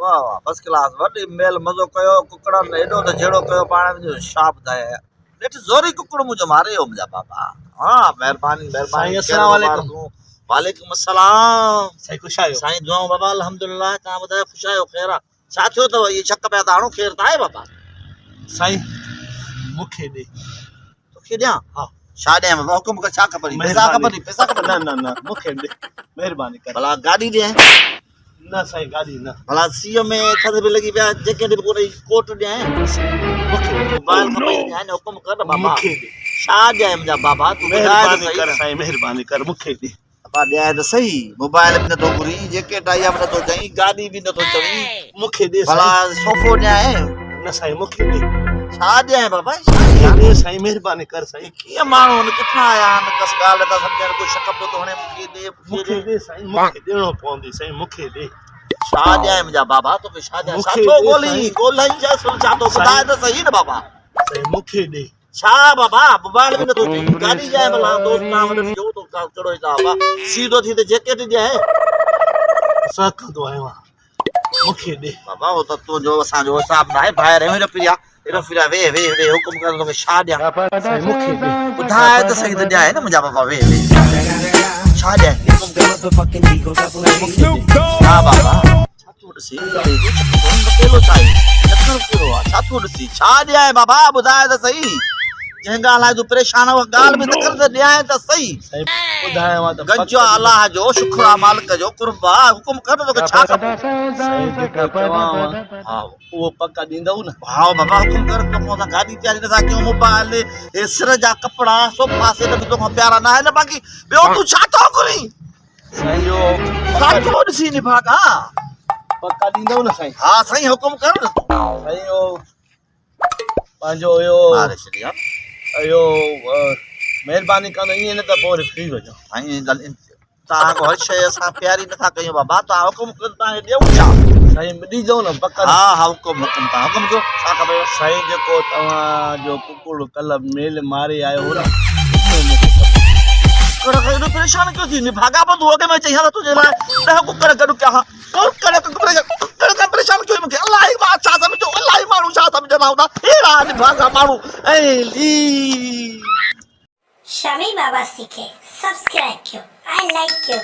वाह वाह first class वॾी मेल मज़ो कयो कुकड़नि एॾो त जहिड़ो कयो पाण जो छा ॿुधाए ॾिठ ज़ोरी कुकड़ मुंहिंजो मारे वियो मुंहिंजा बाबा हाँ महिरबानी महिरबानी अस्सलाम वालेकुम वालेकुम अस्सलाम साईं ख़ुशि आहियो साईं दुआऊं बाबा अल्हम्दुलिल्लाह तव्हां ॿुधायो ख़ुशि आहियो ख़ैर आहे छा थियो अथव इहे शक पिया था हणो ख़ैर त आहे बाबा साईं मूंखे ॾे तोखे ॾियां हा छा ॾियां बाबा हुकुम कर छा खपनि पैसा खपनि पैसा खपनि न मूंखे ॾे महिरबानी कर भला गाॾी ॾियां न साईं गाॾी न भला सीअ में थधि बि लॻी पिया जैकेट बि कोन्हे कोट ॾियां मूंखे मोबाइल खपई ॾियां न हुकुम कर न बाबा मूंखे ॾे छा ॾियां मुंहिंजा बाबा तूं महिरबानी कर साईं महिरबानी कर मूंखे ॾे बाबा ॾियां त सही मोबाइल बि नथो घुरी जैकेट आई बि नथो चई गाॾी बि नथो चई मूंखे ॾे भला सोफ़ो ॾियां न साईं मूंखे ॾे छा ॾियां बाबा ॾे साईं महिरबानी कर साईं कीअं माण्हू आहिनि किथां आया आहिनि कस ॻाल्हि था सम्झनि कोई शक पियो थो हणे मूंखे ॾे साईं मूंखे ॾियणो पवंदी साईं मूंखे ॾे छा ॾियां मुंहिंजा बाबा तोखे छा ॾियां छा मूंखे थो ॾे ॻोल्ही साईं। ॻोल्हई छा थो ॿुधाए त सही न बाबा साईं मूंखे ॾे छा बाबा मोबाइल बि नथो चई गाॾी ॾियां भला दोस्त तव्हां वटि जो तो कहिड़ो हिसाब आहे सीधो थी त जैकेट ॾियां असां कंदो आहियां मूंखे ॾे बाबा उहो त तुंहिंजो असांजो हिसाब न आहे ॿाहिरि हेॾो फिरिया वेह वेह वेह हुकुम कर तोखे छा ॾियां साईं मूंखे ॾे ॿुधाए त सही त ॾियां न मुंहिंजा बाबा वेह वेह छा ॾियां हा बाबा छा तूं ॾिसी अकेलो छा आहे चक्कर कहिड़ो आहे छा तूं ॾिसी छा ॾियां बाबा ॿुधाए त सही जंहिं ॻाल्हि लाइ तूं परेशान हो ॻाल्हि बि त कर त ॾियां त सही ॿुधायांव त गंजो अलाह जो शुक्र आहे मालिक जो कुर्बा हुकुम कर तोखे छा खपे साईं जेको चवांव हा उहो पका ॾींदव न भाउ बाबा हुकुम कर तो असां गाॾी तयारी नथा कयूं मोबाइल हे सिर जा कपिड़ा सभु पासे त तोखां प्यारा न आहिनि बाक़ी ॿियो तूं छा थो घुरी साईं छा थो ॾिसी निभागा पका ॾींदव न साईं हा साईं हुकुम कर साईं इहो पंहिंजो इहो अरे श्रीया इहो महिरबानी कंदो ईअं न त पोइ वरी फ्री वञो साईं तव्हां हर शइ असां प्यारी नथा कयूं बाबा तव्हां हुकुम कर तव्हां ॾियूं छा साईं ॾिजो न पका हा हा हुकुम हुकुम तव्हां हुकुम कयो छा खपे साईं जेको तव्हांजो कुकुड़ कल्ह मेल मारे आयो हो न एॾो परेशान क्यों थी भागा बंद हो गए मैं चाहिए तुझे लाइ ॾह कुकर गॾु कया और कुकर का परेशान क्यों मूंखे अलाही मां छा सम्झो अलाही माण्हू छा सम्झंदा हूंदा हेड़ा भागा माण्हू ऐं ली शमी बाबा सीखे सब्सक्राइब कयो ऐं लाइक कयो